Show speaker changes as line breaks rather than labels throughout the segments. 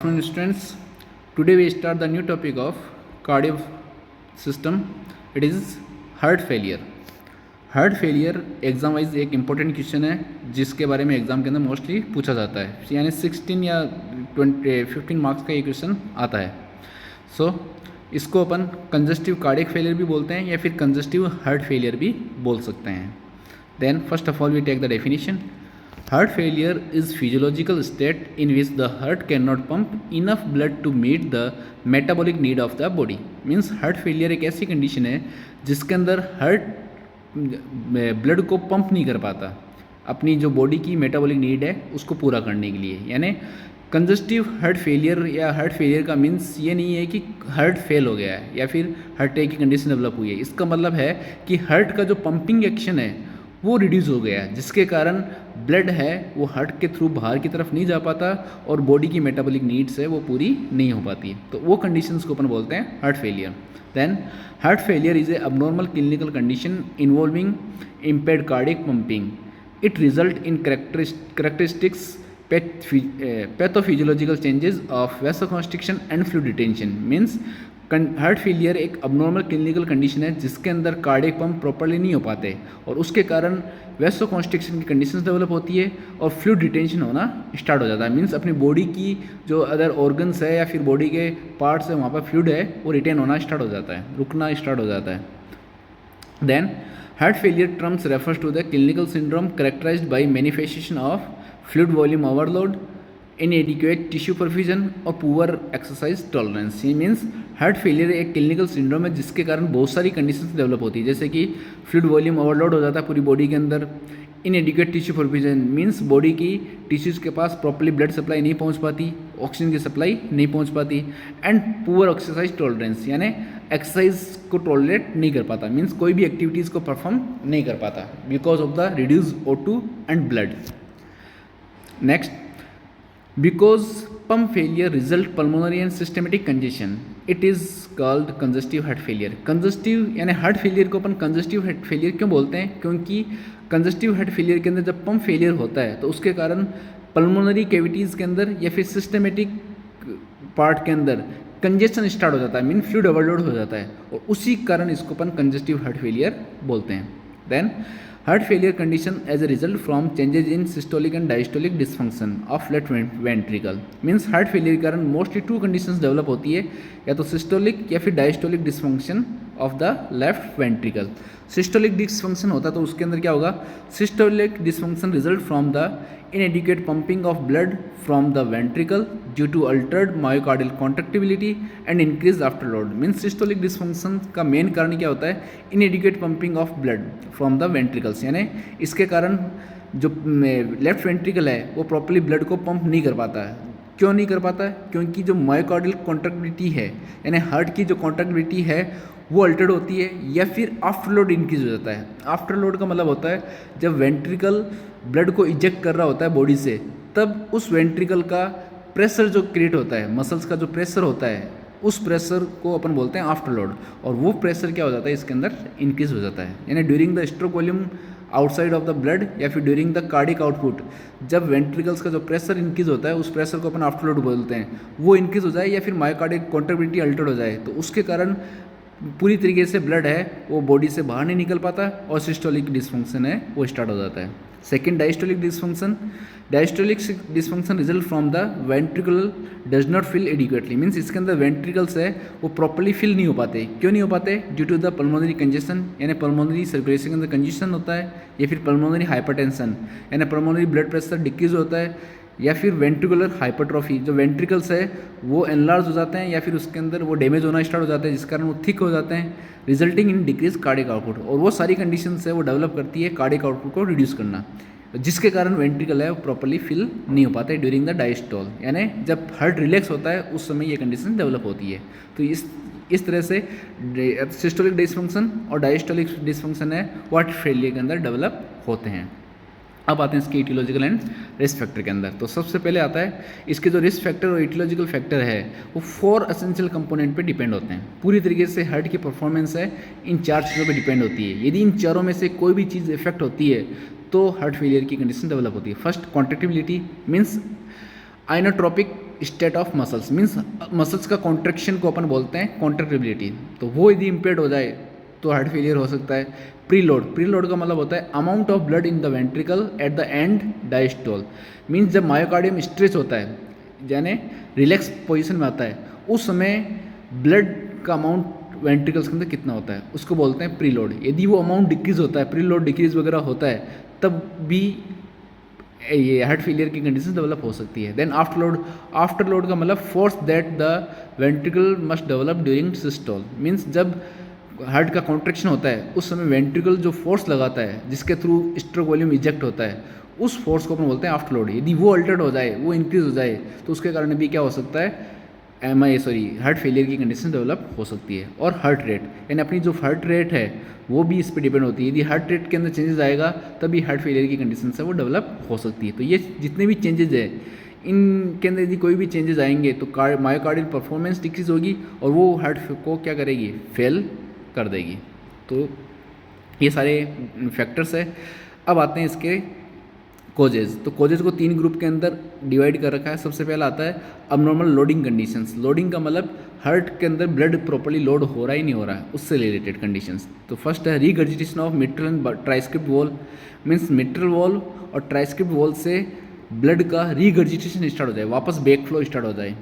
Afternoon students, today we start the new topic of cardio system. It is heart failure. Heart failure exam wise एक important question है जिसके बारे में exam के अंदर mostly पूछा जाता है, यानी 16 या 15 मार्क्स का ये क्वेश्चन आता है. सो इसको अपन कंजस्टिव कार्डियक फेलियर भी बोलते हैं या फिर कंजस्टिव हार्ट फेलियर भी बोल सकते हैं. Then first of all we take the definition. Heart failure is physiological state in which the heart cannot pump enough blood to meet the metabolic need of the body. Means heart failure एक ऐसी condition है जिसके अंदर heart blood को pump नहीं कर पाता अपनी जो बॉडी की मेटाबॉलिक नीड है उसको पूरा करने के लिए. यानी कंजस्टिव हार्ट फेलियर या हार्ट फेलियर का मीन्स ये नहीं है कि हार्ट फेल हो गया है या फिर हार्ट अटैक की कंडीशन डेवलप हुई है. इसका मतलब है कि हार्ट का जो पंपिंग एक्शन है वो रिड्यूस हो गया है, जिसके कारण ब्लड है वो हार्ट के थ्रू बाहर की तरफ नहीं जा पाता और बॉडी की मेटाबॉलिक नीड्स है वो पूरी नहीं हो पाती. तो वो कंडीशंस को अपन बोलते हैं heart failure. Then heart failure is a abnormal clinical condition involving impaired cardiac pumping. It result in characteristics pathophysiological changes of vasoconstriction and fluid retention. Means heart failure एक अबनॉर्मल क्लिनिकल कंडीशन है जिसके अंदर cardiac pump properly नहीं हो पाते और उसके कारण वैसोकॉन्स्ट्रिक्शन की कंडीशंस डेवलप होती है और फ्लूइड रिटेंशन होना स्टार्ट हो जाता है. मीन्स अपनी बॉडी की जो अदर ऑर्गन्स है या फिर बॉडी के पार्ट्स है वहाँ पर फ्लूइड है वो रिटेन होना स्टार्ट हो जाता है, रुकना स्टार्ट हो जाता है. Then heart failure terms refers to the clinical syndrome characterized by manifestation of fluid volume overload, inadequate tissue perfusion और पुअर एक्सरसाइज टॉलरेंस. ये मीन्स हार्ट फेलियर एक क्लिनिकल सिंड्रोम है जिसके कारण बहुत सारी कंडीशंस डेवलप होती है, जैसे कि फ्लूइड वॉल्यूम ओवरलोड हो जाता है पूरी बॉडी के अंदर. इनएडिक्वेट टिश्यू परफ्यूजन मीन्स बॉडी की टिश्यूज़ के पास प्रॉपर्ली ब्लड सप्लाई नहीं पहुंच पाती, ऑक्सीजन की सप्लाई नहीं पहुंच पाती. एंड पुअर एक्सरसाइज टॉलरेंस यानी एक्सरसाइज को टॉलरेट नहीं कर पाता, मीन्स कोई भी एक्टिविटीज़ को परफॉर्म नहीं कर पाता because of the reduce O2 and blood. Next, because pump failure result pulmonary and systematic congestion, it is called congestive heart failure. congestive यानी हार्ट फेलियर को अपन कंजस्टिव हार्ट फेलियर क्यों बोलते हैं? क्योंकि कंजस्टिव हार्ट फेलियर के अंदर जब pump failure होता है तो उसके कारण पल्मोनरी कैविटीज़ के अंदर या फिर सिस्टमेटिक पार्ट के अंदर कंजेशन स्टार्ट हो जाता है, मीन फ्लूइड ओवरलोड हो जाता है और उसी कारण इसको अपन कंजस्टिव हार्ट फेलियर बोलते हैं. Then heart failure condition as a result from changes in systolic and diastolic dysfunction of left ventricle. Means heart failure के कारण मोस्टली 2 कंडीशंस डेवलप होती है, या तो सिस्टोलिक या फिर diastolic dysfunction of the left ventricle. Systolic dysfunction होता है तो उसके अंदर क्या होगा? Systolic dysfunction result from the inadequate pumping of blood from the ventricle due to altered myocardial contractility and increased afterload. Means systolic dysfunction का main कारण क्या होता है? inadequate pumping of blood from the ventricles. यानी इसके कारण जो left ventricle है वो प्रॉपर्ली ब्लड को पंप नहीं कर पाता है. क्यों नहीं कर पाता है? क्योंकि जो मायोकार्डियल कॉन्ट्रैक्टिलिटी है यानी हार्ट की जो कॉन्ट्रैक्टिलिटी है वो अल्टर्ड होती है या फिर आफ्टरलोड इंक्रीज हो जाता है. आफ्टरलोड का मतलब होता है जब वेंट्रिकल ब्लड को इजेक्ट कर रहा होता है बॉडी से तब उस वेंट्रिकल का प्रेशर जो क्रिएट होता है, मसल्स का जो प्रेशर होता है उस प्रेशर को अपन बोलते हैं आफ्टरलोड. और वो प्रेशर क्या हो जाता है इसके अंदर? इंक्रीज हो जाता है. यानी during the stroke volume outside of the blood या फिर ड्यूरिंग द कार्डिक आउटपुट जब वेंट्रिकल्स का जो प्रेशर इंक्रीज होता है उस प्रेशर को अपन आफ्टरलोड बोलते हैं, वो इंक्रीज हो जाए या फिर मायोकार्डिक कॉन्ट्रैक्टिलिटी अल्टर्ड हो जाए तो उसके कारण पूरी तरीके से ब्लड है वो बॉडी से बाहर नहीं निकल पाता और सिस्टोलिक डिस्फंक्शन है वो स्टार्ट हो जाता है. Second, diastolic dysfunction. Diastolic dysfunction result from the ventricle does not fill adequately. Means इसके अंदर वेंट्रिकल्स है वो प्रॉपर्ली फिल नहीं हो पाते. क्यों नहीं हो पाते? Due to the pulmonary congestion यानी पल्मोनरी सर्कुलेशन के अंदर कंजेशन होता है, या फिर पल्मोनरी हाइपरटेंशन यानी पल्मोनरी ब्लड प्रेशर डिक्रीज होता है, या फिर वेंट्रिकुलर हाइपरट्रॉफी जो वेंट्रिकल्स है वो एनलार्ज हो जाते हैं या फिर उसके अंदर वो डैमेज होना स्टार्ट हो जाता है जिस कारण वो थिक हो जाते हैं, resulting in decrease cardiac output. और वो सारी कंडीशंस है वो डेवलप करती है कार्डिक आउटपुट को रिड्यूस करना, जिसके कारण वेंट्रिकल है वो प्रॉपर्ली फिल नहीं हो पाता है ड्यूरिंग द डायस्टोल. यानी जब हार्ट रिलैक्स होता है उस समय ये कंडीशन डेवलप होती है. तो इस तरह से सिस्टोलिक डिस्फंक्शन और डायस्टोलिक डिस्फंक्शन है वो हार्ट फेलियर के अंदर डेवलप होते हैं. अब आते हैं इसके इटियोलॉजिकल एंड रिस्क फैक्टर के अंदर. तो सबसे पहले आता है इसके जो रिस्क फैक्टर और इटियोलॉजिकल फैक्टर है वो 4 एसेंशियल कंपोनेंट पे डिपेंड होते हैं. पूरी तरीके से हार्ट की परफॉर्मेंस है इन 4 चीज़ों पे डिपेंड होती है. यदि इन चारों में से कोई भी चीज़ इफेक्ट होती है तो हार्ट फेलियर की कंडीशन डेवलप होती है. First, contractibility means inotropic state of muscles, means muscles का कॉन्ट्रैक्शन को अपन बोलते हैं कॉन्ट्रैक्टिबिलिटी, तो वो यदि इम्पेयर्ड हो जाए तो हार्ट फेलियर हो सकता है। प्रीलोड का मतलब होता है amount of blood in the ventricle at the end diastole, means जब मायोकार्डियम स्ट्रेच होता है यानी रिलैक्स पोजीशन में आता है उस समय ब्लड का अमाउंट वेंट्रिकल्स के अंदर कितना होता है उसको बोलते हैं प्रीलोड। यदि वो अमाउंट डिक्रीज होता है, प्रीलोड डिक्रीज वगैरह होता है, तब भी ये हार्ट फेलियर की कंडीशन डेवलप हो सकती है। देन आफ्टर लोड का मतलब force that the ventricle must develop during systole, means जब हार्ट का कॉन्ट्रैक्शन होता है उस समय वेंट्रिकल जो फोर्स लगाता है जिसके थ्रू स्ट्रोक वॉल्यूम इजेक्ट होता है उस फोर्स को अपन बोलते हैं आफ्टर लोड। यदि वो अल्टर्ड हो जाए, वो इंक्रीज हो जाए, तो उसके कारण भी क्या हो सकता है हार्ट फेलियर की कंडीशन डेवलप हो सकती है। और हार्ट रेट, यानी अपनी जो हार्ट रेट है वो भी इस पर डिपेंड होती है। यदि हार्ट रेट के अंदर चेंजेस आएगा तभी हार्ट फेलियर की कंडीशन है वो डेवलप हो सकती है। तो ये जितने भी चेंजेस है इनके अंदर यदि कोई भी चेंजेस आएंगे तो मायोकार्डियल परफॉर्मेंस डिक्रीज होगी और वो हार्ट को क्या करेगी, फेल कर देगी। तो ये सारे फैक्टर्स है। अब आते हैं इसके कोजेज। तो कोजेज को 3 ग्रुप के अंदर डिवाइड कर रखा है। सबसे पहला आता है अबनॉर्मल लोडिंग कंडीशंस। लोडिंग का मतलब हार्ट के अंदर ब्लड प्रॉपर्ली लोड हो रहा ही नहीं हो रहा है, उससे रिलेटेड कंडीशंस। तो फर्स्ट है regurgitation of mitral and tricuspid valve, means mitral valve और ट्राइस्क्रिप्ट वॉल से ब्लड का रीगर्जिटेशन स्टार्ट हो जाए, वापस बैक फ्लो स्टार्ट हो जाए,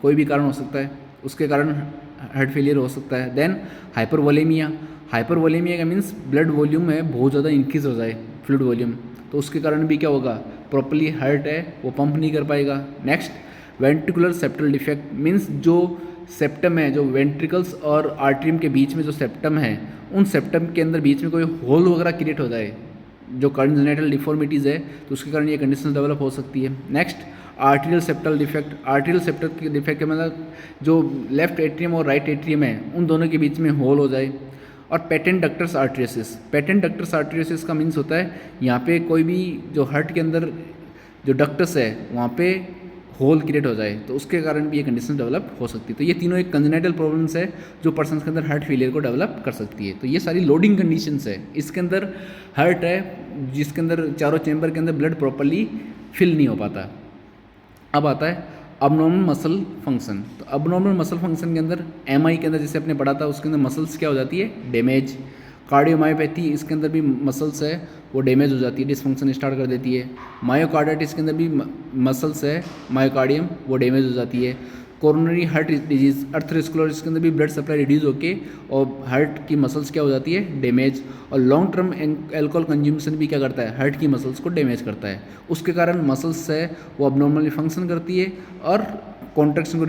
कोई भी कारण हो सकता है, उसके कारण हार्ट फेलियर हो सकता है। देन हाइपरवोलेमिया, हाइपरवोलेमिया का मीन्स ब्लड वॉल्यूम है बहुत ज़्यादा इंक्रीज हो जाए, फ्लूइड वॉल्यूम, तो उसके कारण भी क्या होगा, प्रॉपर्ली हार्ट है वो पंप नहीं कर पाएगा। Next ventricular septal defect, means जो सेप्टम है, जो वेंट्रिकल्स और आर्टरियम के बीच में जो सेप्टम है, उन सेप्टम के अंदर बीच में कोई होल वगैरह क्रिएट हो जाए, जो कंजेनिटल डिफॉर्मिटीज़ है, तो उसके कारण ये कंडीशन डेवलप हो सकती है। Next arterial septal defect, arterial septal के डिफेक्ट मतलब जो लेफ्ट एट्रियम और राइट एट्रियम है उन दोनों के बीच में होल हो जाए। और पेटेंट डक्टस आर्टरियोसिस, पेटेंट डक्टस आर्टरियोसिस का मीन्स होता है यहाँ पे कोई भी जो हार्ट के अंदर जो डक्टस है वहाँ पे होल क्रिएट हो जाए, तो उसके कारण भी ये कंडीशन डेवलप हो सकती है। तो ये तीनों एक कंजेनिटल प्रॉब्लम्स है जो पर्सन के अंदर हार्ट फेलियर को डेवलप कर सकती है। तो ये सारी लोडिंग कंडीशंस है। इसके अंदर हार्ट है जिसके अंदर चारों चैम्बर के अंदर ब्लड प्रॉपर्ली फिल नहीं हो पाता। अब आता है अबनॉर्मल मसल फंक्शन। तो अबनॉर्मल मसल फंक्शन के अंदर एमआई के अंदर जैसे आपने पढ़ा था उसके अंदर मसल्स क्या हो जाती है, डैमेज। कार्डियोमायोपैथी, इसके अंदर भी मसल्स है वो डैमेज हो जाती है, डिसफंक्शन स्टार्ट कर देती है। मायोकार्डाइटिस के अंदर भी मसल्स है मायोकार्डियम वो डैमेज हो जाती है। कोरोनरी हार्ट डिजीज अर्थरोस्क्लेरोसिस के अंदर भी ब्लड सप्लाई रिड्यूस होके और हार्ट की मसल्स क्या हो जाती है, डैमेज। और लॉन्ग टर्म एल्कोहल कंज्यूमेशन भी क्या करता है, हार्ट की मसल्स को डैमेज करता है, उसके कारण मसल्स है वो अबनॉर्मली फंक्शन करती है और कॉन्ट्रैक्शन को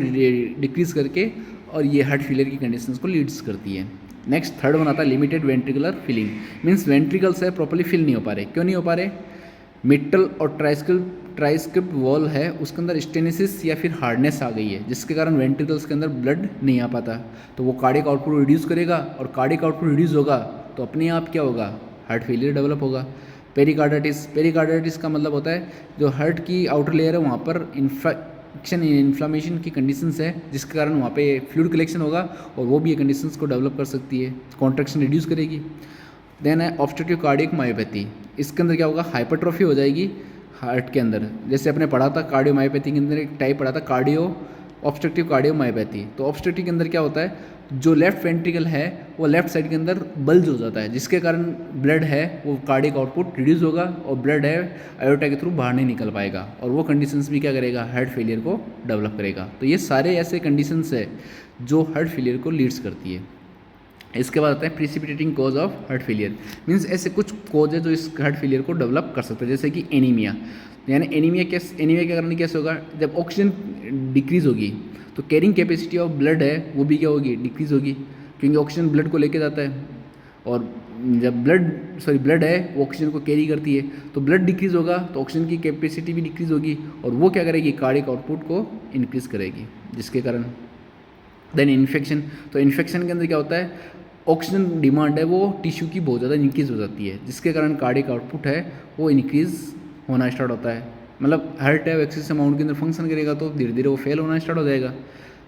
डिक्रीज करके और ये हार्ट फेलियर की कंडीशंस को लीड्स करती है। नेक्स्ट थर्ड वन आता है limited ventricular filling, means ventricles है प्रॉपर्ली फिल नहीं हो पा रहे। क्यों नहीं हो पा रहे, मिट्रल और ट्राइस्क्रिप्ट वॉल है उसके अंदर स्टेनिसिस या फिर हार्डनेस आ गई है जिसके कारण वेंट्रिकल्स के अंदर ब्लड नहीं आ पाता, तो वो कार्डियक आउटपुट रिड्यूस करेगा और कार्डियक आउटपुट रिड्यूस होगा तो अपने आप क्या होगा, हार्ट फेलियर डेवलप होगा। पेरिकार्डाइटिस, पेरिकार्डाइटिस का मतलब होता है जो हार्ट की आउटर लेयर है वहाँ पर इन्फ्लामेशन की कंडीशंस है जिसके कारण वहाँ पे फ्लूइड कलेक्शन होगा और वो भी ये कंडीशंस को डेवलप कर सकती है, कॉन्ट्रैक्शन रिड्यूस करेगी। देन है ऑब्स्ट्रक्टिव कार्डियक मायोपैथी, इसके अंदर क्या होगा, हाइपरट्रोफी हो जाएगी हार्ट के अंदर। जैसे अपने पढ़ा था कार्डियोमायोपैथी के अंदर एक टाइप पढ़ा था ऑब्स्ट्रक्टिव कार्डियोमायोपैथी। तो ऑब्स्ट्रक्टिव के अंदर क्या होता है, जो लेफ्ट वेंट्रिकल है वो लेफ्ट साइड के अंदर बल्ज हो जाता है जिसके कारण ब्लड है वो कार्डियक आउटपुट रिड्यूस होगा और ब्लड है आयोटा के थ्रू बाहर नहीं निकल पाएगा और वो कंडीशंस भी क्या करेगा, हार्ट फेलियर को डेवलप करेगा। तो ये सारे ऐसे कंडीशंस है जो हार्ट फेलियर को लीड्स करती है। इसके बाद आता है precipitating cause of heart failure, means ऐसे कुछ कॉज है जो इस हार्ट फेलियर को डेवलप कर सकते हैं, जैसे कि एनीमिया। यानी एनीमिया के कारण कैसे होगा, जब ऑक्सीजन डिक्रीज होगी तो कैरिंग कैपेसिटी ऑफ ब्लड है वो भी क्या होगी, डिक्रीज होगी, क्योंकि ऑक्सीजन ब्लड को लेके जाता है और जब ब्लड है वो ऑक्सीजन को कैरी करती है, तो ब्लड डिक्रीज होगा तो ऑक्सीजन की कैपेसिटी भी डिक्रीज होगी और वो क्या करेगी, कार्डियक आउटपुट को इंक्रीज करेगी जिसके कारण। देन इन्फेक्शन, तो इन्फेक्शन के अंदर क्या होता है, ऑक्सीजन डिमांड है वो टिश्यू की बहुत ज़्यादा इंक्रीज हो जाती है जिसके कारण कार्डियक आउटपुट है वो इंक्रीज होना स्टार्ट होता है, मतलब हार्ट है वो एक्सेस अमाउंट के अंदर फंक्शन करेगा तो धीरे धीरे वो फेल होना स्टार्ट हो जाएगा।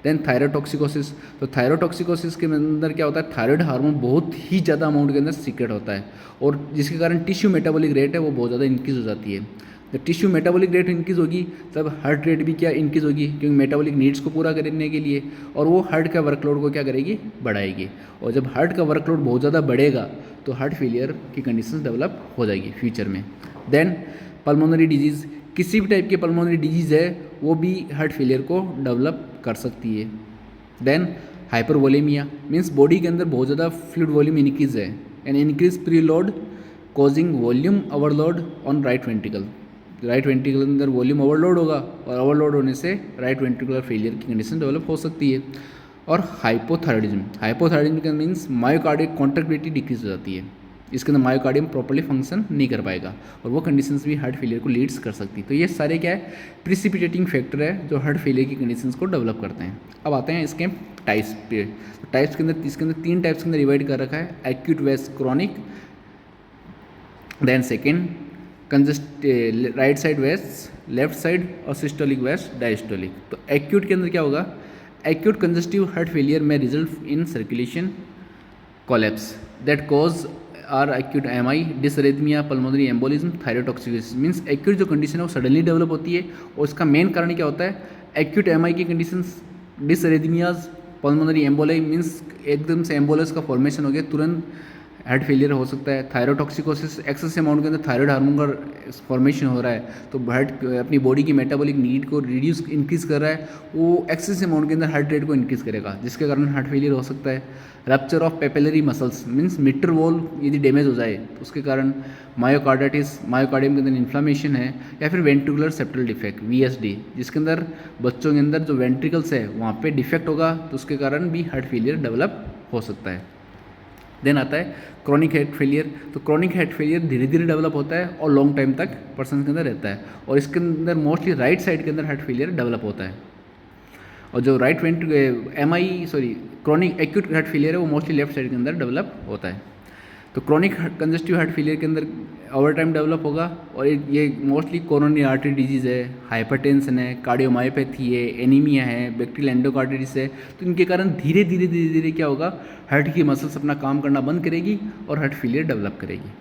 देन थायरोटॉक्सिकोसिस, तो थायरोटॉक्सिकोसिस के अंदर क्या होता है, थायराइड हार्मोन बहुत ही ज़्यादा अमाउंट के अंदर सीक्रेट होता है और जिसके कारण टिश्यू मेटाबॉलिक रेट है वो बहुत ज़्यादा इंक्रीज हो जाती है। जब टिश्यू मेटाबॉलिक रेट इंक्रीज होगी तब हार्ट रेट भी क्या इंक्रीज होगी, क्योंकि मेटाबॉलिक नीड्स को पूरा करने के लिए, और वो हार्ट का वर्कलोड को क्या करेगी, बढ़ाएगी। और जब हार्ट का वर्कलोड बहुत ज़्यादा बढ़ेगा तो हार्ट फेलियर की कंडीशन डेवलप हो जाएगी फ्यूचर में। देन पल्मोनरी डिजीज़, किसी भी टाइप की पल्मोनरी डिजीज़ है वो भी हार्ट फेलियर को डेवलप कर सकती है। देन हाइपरवोलेमिया मीन्स बॉडी के अंदर बहुत ज़्यादा फ्लूइड वॉल्यूम इंक्रीज है, and increase preload causing volume overload on right ventricle. Right ventricle के अंदर वॉल्यूम ओवरलोड होगा और ओवरलोड होने से राइट वेंट्रिकुलर फेलियर की कंडीशन डेवलप हो सकती है। और हाइपोथायरॉयडिज्म, हाइपोथायरॉयडिज्म का मीन्स मायोकार्डिक कॉन्ट्रैक्टिलिटी डिक्रीज हो जाती है, इसके अंदर मायोकार्डियम प्रॉपर्ली फंक्शन नहीं कर पाएगा और वो कंडीशंस भी हार्ट फेलियर को लीड्स कर सकती है। तो ये सारे क्या है, प्रिसिपिटेटिंग फैक्टर है जो हार्ट फेलियर की कंडीशंस को डेवलप करते हैं। अब आते हैं इसके टाइप्स पे। तो टाइप्स के अंदर इसके अंदर 3 टाइप्स के अंदर डिवाइड कर रखा है, acute versus chronic, then second congest right side versus left side, और सिस्टोलिक वेस डायस्टोलिक। तो एक्यूट के अंदर क्या होगा, एक्यूट कंजस्टिव हार्ट फेलियर में result in circulation collapse that cause are acute MI, dysrhythmia, pulmonary embolism, thyrotoxicosis. Means acute जो condition है वो सडनली डेवलप होती है और इसका मेन कारण क्या होता है, एक्यूट एमआई की कंडीशंस, डिसरेथमियाज, पल्मोनरी एम्बोलाई मीन्स एकदम से एम्बोलस का फॉर्मेशन हो गया, तुरंत हार्ट फेलियर हो सकता है। थायरोटॉक्सिकोसिस, एक्सेस अमाउंट के अंदर थायराइड हार्मोन का फॉर्मेशन हो रहा है तो हार्ट अपनी बॉडी की मेटाबॉलिक नीड को रिड्यूस इंक्रीज कर रहा है, वो एक्सेस अमाउंट के अंदर हार्ट रेट को इंक्रीज करेगा जिसके कारण हार्ट फेलियर हो सकता है। Rupture of papillary muscles means mitral valve यदि डैमेज हो जाए तो उसके कारण मायोकार्डाइटिस, मायोकार्डियम के अंदर इन्फ्लामेशन है, या फिर वेंट्रिकुलर सेप्टल डिफेक्ट वीएसडी, जिसके अंदर बच्चों के अंदर जो वेंट्रिकल्स है वहाँ पे डिफेक्ट होगा तो उसके कारण भी हार्ट फेलियर डेवलप हो सकता है। देन आता है क्रॉनिक हार्ट फेलियर। तो क्रॉनिक हार्ट फेलियर धीरे धीरे डेवलप होता है और लॉन्ग टाइम तक पर्सन के अंदर रहता है, और इसके अंदर मोस्टली राइट साइड के अंदर हार्ट फेलियर डेवलप होता है। और जो क्रॉनिक एक्यूट हार्ट फेलियर है वो मोस्टली लेफ्ट साइड के अंदर डेवलप होता है। तो क्रॉनिक कंजस्टिव हार्ट फेलियर के अंदर ओवर टाइम डेवलप होगा, और ये मोस्टली कोरोनरी आर्टरी डिजीज़ है, हाइपरटेंशन है, कार्डियोमायोपैथी है, एनीमिया है, बैक्टीरियल एंडोकार्डिटिस है। तो इनके कारण धीरे धीरे क्या होगा, हार्ट की मसल्स अपना काम करना बंद करेगी और हार्ट फेलियर डेवलप करेगी।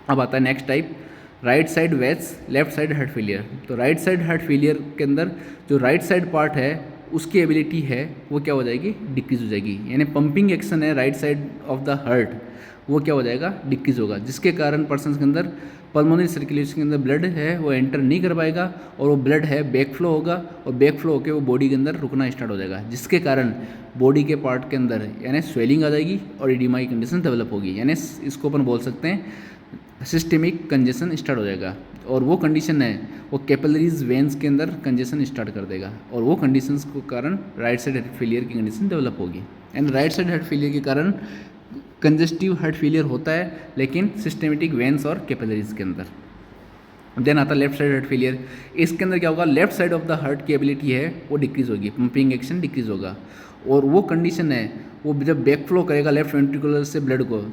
अब आता है next type, right side versus left side heart failure. तो राइट साइड हार्ट फेलियर के अंदर जो राइट साइड पार्ट है उसकी एबिलिटी है वो क्या हो जाएगी, डिक्रीज हो जाएगी, यानी पंपिंग एक्शन है right side of the heart वो क्या हो जाएगा, डिक्रीज होगा, जिसके कारण पर्सन के अंदर पल्मोनरी सर्कुलेशन के अंदर ब्लड है वो एंटर नहीं कर पाएगा और वो ब्लड है बैक फ्लो होगा, और बैक फ्लो होकर वो बॉडी के अंदर रुकना स्टार्ट हो जाएगा, जिसके कारण बॉडी के पार्ट के अंदर यानी स्वेलिंग आ जाएगी और एडिमा की कंडीशन डेवलप होगी, यानी इसको अपन बोल सकते हैं सिस्टेमिक कंजेशन स्टार्ट हो जाएगा। और वो कंडीशन है वो कैपिलरीज वेंस के अंदर कंजेशन स्टार्ट कर देगा, और वो कंडीशंस के कारण राइट साइड हार्ट फेलियर की कंडीशन डेवलप होगी। And right side heart failure के कारण कंजेस्टिव हार्ट फेलियर होता है लेकिन सिस्टेमेटिक वेंस और कैपिलरीज के अंदर। देन आता है लेफ्ट साइड हार्ट फेलियर। इसके अंदर क्या होगा, left side of the heart की एबिलिटी है वो डिक्रीज होगी, पंपिंग एक्शन डिक्रीज होगा, और वो कंडीशन है वो जब बैक फ्लो करेगा लेफ्ट वेंट्रिकुलर से ब्लड को,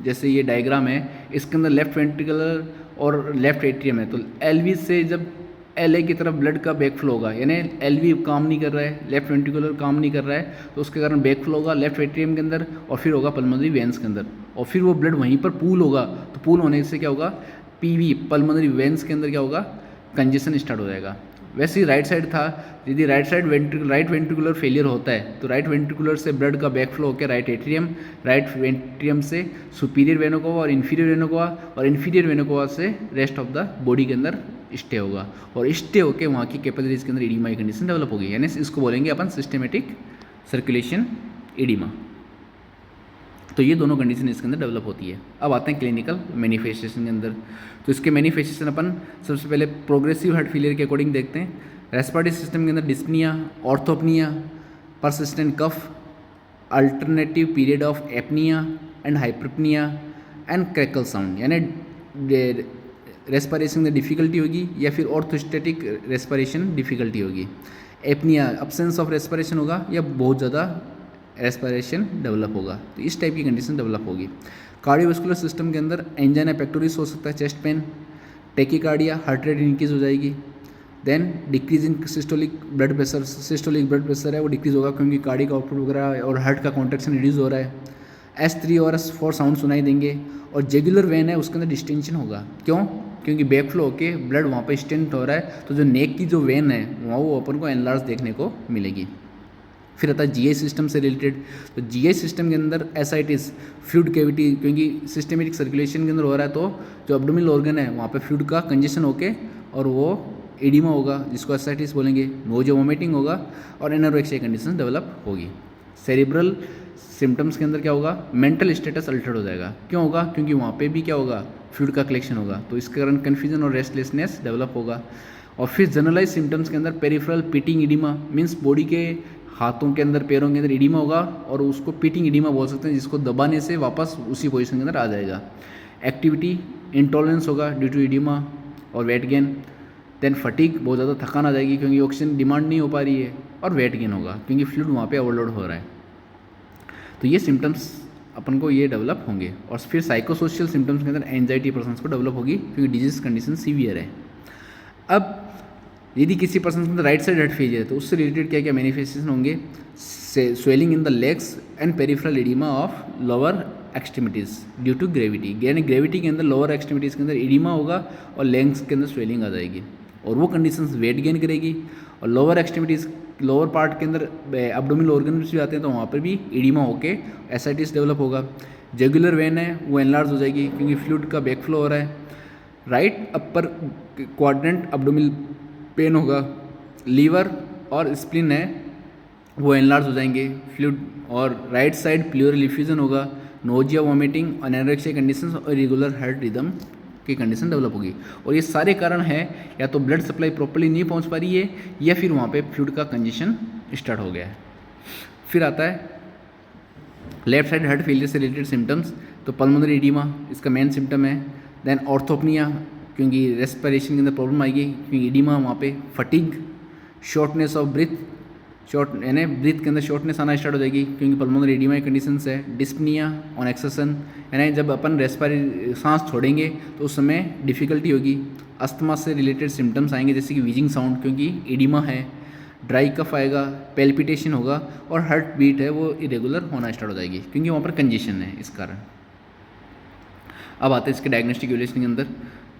जैसे ये डायग्राम है इसके अंदर लेफ्ट वेंट्रिकुलर और लेफ्ट एट्रियम है, तो एलवी से जब एल ए की तरफ ब्लड का बैक फ्लो होगा, यानी एलवी काम नहीं कर रहा है, लेफ्ट वेंट्रिकुलर काम नहीं कर रहा है, तो उसके कारण बैक फ्लो होगा लेफ्ट एट्रियम के अंदर और फिर होगा पल्मोनरी वेंस के अंदर, और फिर वो ब्लड वहीं पर पूल होगा, तो पूल होने से क्या होगा, पीवी पल्मोनरी वेंस के अंदर क्या होगा, कंजेशन स्टार्ट हो जाएगा। वैसे ही राइट साइड था, यदि राइट वेंट्रिकुलर फेलियर होता है तो राइट वेंट्रिकुलर से ब्लड का बैक फ्लो होकर राइट वेंट्रियम से सुपीरियर वेनोकोवा और इन्फीरियर वेनोकोवा, और इन्फीरियर वेनोकोवा से रेस्ट ऑफ द बॉडी के अंदर स्टे होगा, और स्टे होकर वहाँ की कैपिलरीज के अंदर एडिमा की कंडीशन डेवलप होगी, यानी इसको बोलेंगे अपन सिस्टेमेटिक सर्कुलेशन एडिमा। तो ये दोनों कंडीशन इसके अंदर डेवलप होती है। अब आते हैं क्लिनिकल मैनिफेस्टेशन के अंदर। तो इसके मैनिफेस्टेशन अपन सबसे पहले प्रोग्रेसिव हार्ट फेलियर के अकॉर्डिंग देखते हैं। रेस्पिरेटरी सिस्टम के अंदर dyspnoea, orthopnoea, persistent cough, alternative period of apnoea and hyperpnoea and crackle sound, यानी रेस्पिरेशन में डिफिकल्टी होगी या फिर ऑर्थोस्टैटिक रेस्पिरेशन डिफिकल्टी होगी। एपनिया अब्सेंस ऑफ रेस्पिरेशन होगा या बहुत ज़्यादा रेस्पिरेशन डेवलप होगा, तो इस टाइप की कंडीशन डेवलप होगी। कार्डियोवास्कुलर सिस्टम के अंदर एंजाइना पेक्टोरिस हो सकता है, chest pain, tachycardia, heart rate increase हो जाएगी। Then decrease in systolic blood pressure है वो डिक्रीज होगा क्योंकि कार्डिक आउटपुट वगैरह और हार्ट का कॉन्ट्रैक्शन रिड्यूस हो रहा है। S3 और S4 साउंड सुनाई देंगे, और जेगुलर वेन है उसके अंदर डिस्टेंशन होगा। क्यों? क्योंकि बैक फ्लो होके ब्लड वहाँ पे स्टेंट हो रहा है, तो जो नेक की जो वेन है वहाँ वो अपन को एनलार्ज देखने को मिलेगी। फिर आता है जीआई सिस्टम से रिलेटेड। तो जीआई सिस्टम के अंदर एसाइटिस, फ्लूइड कैविटी, क्योंकि सिस्टेमेटिक सर्कुलेशन के अंदर हो रहा है तो जो एब्डोमिनल ऑर्गन है वहाँ पे फ्लूइड का कंजेशन होके और वो एडिमा होगा जिसको एसाइटिस बोलेंगे, नोजिया वोमिटिंग होगा और एनोरेक्सिया कंडीशन डेवलप होगी। सेरिब्रल सिम्टम्स के अंदर क्या होगा, मेंटल स्टेटस अल्टर्ड हो जाएगा। क्यों होगा, क्योंकि वहाँ पे भी क्या होगा, फ्लूइड का कलेक्शन होगा, तो इसके कारण कन्फ्यूजन और रेस्टलेसनेस डेवलप होगा। और फिर जनरलाइज सिम्टम्स के अंदर peripheral pitting edema, means body के हाथों के अंदर पैरों के अंदर इडिमा होगा और उसको पिटिंग इडिमा बोल सकते हैं, जिसको दबाने से वापस उसी पोजीशन के अंदर आ जाएगा। एक्टिविटी इंटॉलरेंस होगा ड्यू टू इडिमा और वेट गेन। देन फटीग, बहुत ज़्यादा थकान आ जाएगी क्योंकि ऑक्सीजन डिमांड नहीं हो पा रही है। और वेट गेन होगा क्योंकि फ्लूइड वहाँ पे ओवरलोड हो रहा है। तो ये सिम्टम्स अपन को ये डेवलप होंगे। और फिर साइकोसोशियल सिम्टम्स के अंदर एंजाइटी पर्सन को डेवलप होगी क्योंकि डिजीज कंडीशन सीवियर है। अब यदि किसी पर्सन के अंदर राइट साइड हार्ट फेलियर है तो उससे रिलेटेड क्या क्या मैनिफेस्टेशन होंगे, swelling in the legs and peripheral edema of lower extremities due to gravity, यानी ग्रेविटी के अंदर लोअर एक्सट्रीमिटीज़ के अंदर एडिमा होगा और लेग्स के अंदर स्वेलिंग आ जाएगी और वो कंडीशंस वेट गेन करेगी। और लोअर एक्सट्रीमिटीज़, लोअर पार्ट के अंदर एब्डोमिनल ऑर्गन्स भी आते हैं तो वहाँ पर भी एडिमा होके एसाइटिस डेवलप होगा। जुगुलर वेन है वो एनलार्ज हो जाएगी क्योंकि फ्लूइड का बैक फ्लो हो रहा है। Right upper quadrant abdominal pain होगा। लीवर और स्प्लिन है वो एनलार्ज हो जाएंगे फ्लूइड। और राइट साइड प्लूरल इफ्यूजन होगा। नोजिया, वॉमिटिंग, एनोरेक्सिया कंडीशंस और इरेगुलर हार्ट रिदम की कंडीशन डेवलप होगी। और ये सारे कारण है या तो ब्लड सप्लाई प्रॉपर्ली नहीं पहुंच पा रही है या फिर वहाँ पे फ्लूइड का कंजेशन स्टार्ट हो गया है। फिर आता है लेफ्ट साइड हार्ट फेलियर से रिलेटेड सिम्टम्स। तो पल्मोनरी एडिमा इसका मेन सिम्टम है। देन ऑर्थोपनिया, क्योंकि रेस्पिरेशन के अंदर प्रॉब्लम आएगी क्योंकि एडिमा वहाँ पे। Fatigue, shortness of breath, short यानी ब्रीथ के अंदर शॉर्टनेस आना स्टार्ट हो जाएगी क्योंकि पल्मोनरी एडिमा कंडीशन है। डिस्पनिया ऑन एक्सेशन, यानी जब अपन सांस छोड़ेंगे तो उस समय डिफिकल्टी होगी। अस्थमा से रिलेटेड सिम्टम्स आएंगे जैसे कि वीजिंग साउंड क्योंकि एडिमा है। ड्राई कफ आएगा, पेल्पिटेशन होगा और हार्ट बीट है वो इरेगुलर होना स्टार्ट हो जाएगी क्योंकि वहाँ पर कंजेशन है इस कारण। अब आते हैं इसके डायग्नोस्टिक इवैल्यूएशन के अंदर।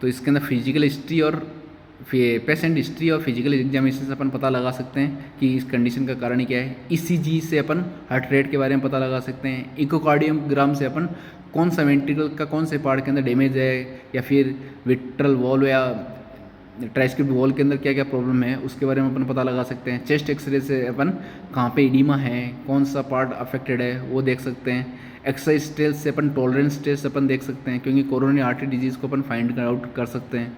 तो इसके अंदर फिजिकल हिस्ट्री और पेशेंट हिस्ट्री और फिजिकल एग्जामिनेशन से अपन पता लगा सकते हैं कि इस कंडीशन का कारण क्या है। ईसीजी से अपन हार्ट रेट के बारे में पता लगा सकते हैं। इकोकार्डियोग्राम से अपन कौन सा वेंट्रिकल का कौन से पार्ट के अंदर डैमेज है या फिर विट्रल वॉल्व या ट्राइस्क्रिप्ट वॉल के अंदर क्या क्या प्रॉब्लम है उसके बारे में अपन पता लगा सकते हैं। चेस्ट एक्सरे से अपन कहाँ पे एडिमा है, कौन सा पार्ट अफेक्टेड है वो देख सकते हैं। एक्सरसाइज टेस्ट से अपन टॉलरेंस टेस्ट अपन देख सकते हैं क्योंकि कोरोनरी आर्टरी डिजीज़ को अपन फाइंड आउट कर सकते हैं।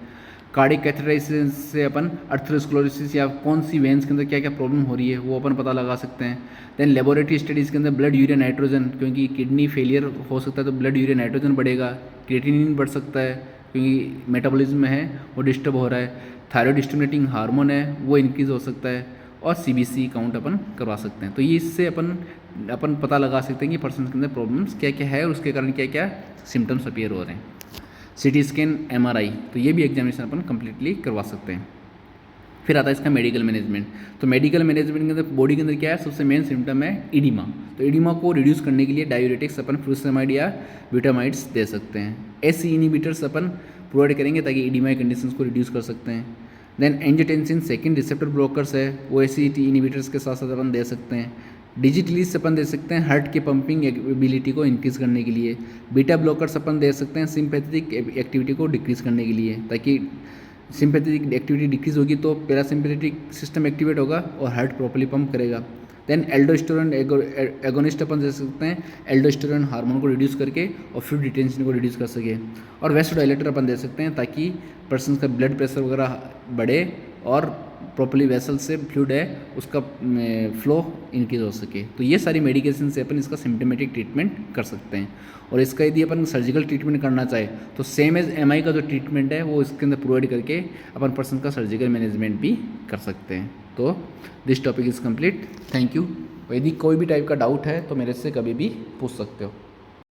कार्डिक कैथेटराइसिस से अपन अर्थरोस्क्लेरोसिस या कौन सी वेन्स के अंदर क्या क्या प्रॉब्लम हो रही है वो अपन पता लगा सकते हैं। देन लेबोरेटरी स्टडीज़ के अंदर ब्लड यूरिया नाइट्रोजन, क्योंकि किडनी फेलियर हो सकता है तो ब्लड यूरिया नाइट्रोजन बढ़ेगा। क्रिएटिनिन बढ़ सकता है क्योंकि मेटाबॉलिज्म है वो डिस्टर्ब हो रहा है। थायराइड स्टिमुलेटिंग हार्मोन है वो इंक्रीज हो सकता है। और सीबीसी काउंट अपन करवा सकते हैं। तो ये इससे अपन पता लगा सकते हैं कि पर्सन के अंदर प्रॉब्लम्स क्या क्या है और उसके कारण क्या क्या सिम्टम्स अपीयर हो रहे हैं। सिटी स्कैन, एमआरआई, तो ये भी एग्जामिनेशन अपन कम्प्लीटली करवा सकते हैं। फिर आता है इसका मेडिकल मैनेजमेंट। तो मेडिकल मैनेजमेंट के अंदर बॉडी के अंदर क्या है, सबसे मेन सिम्टम है इडिमा। तो इडिमा को रिड्यूस करने के लिए डायूरेटिक्स अपन फ्यूरासेमाइड या ब्यूटामाइड्स दे सकते हैं। एसी इनिबिटर्स अपन प्रोवाइड करेंगे ताकि इडिमा की कंडीशंस को रिड्यूस कर सकते हैं। Then angiotensin second receptor blockers है वो एसीटी इनिबिटर्स के साथ साथ अपन दे सकते हैं। डिजिटलीज अपन दे सकते हैं हार्ट के पंपिंग एबिलिटी को इंक्रीज़ करने के लिए। बीटा ब्लॉकर्स अपन दे सकते हैं सिंपैथेटिक एक्टिविटी को डिक्रीज़ करने के लिए, ताकि सिंपैथेटिक एक्टिविटी डिक्रीज़ होगी तो पैरासिम्पैथेटिक सिस्टम एक्टिवेट होगा और हार्ट प्रॉपर्ली पंप करेगा। देन एल्डोस्टेरोन एगोनिस्ट अपन दे सकते हैं, एल्डोस्टेरोन हार्मोन को रिड्यूस करके और फ्लूइड रिटेंशन को रिड्यूस कर सके। और वेसोडाइलेटर अपन दे सकते हैं ताकि पर्सन का ब्लड प्रेशर वगैरह बढ़े और प्रॉपर्ली वेसल से फ्लूइड है उसका फ्लो इंक्रीज हो सके। तो ये सारी मेडिकेशन से अपन इसका सिम्टमेटिक ट्रीटमेंट कर सकते हैं। और इसका यदि अपन सर्जिकल ट्रीटमेंट करना चाहे तो सेम एज एमआई का जो ट्रीटमेंट है वो इसके अंदर प्रोवाइड करके अपन पर्सन का सर्जिकल मैनेजमेंट भी कर सकते हैं। तो this topic is complete. Thank you. यदि कोई भी टाइप का डाउट है तो मेरे से कभी भी पूछ सकते हो।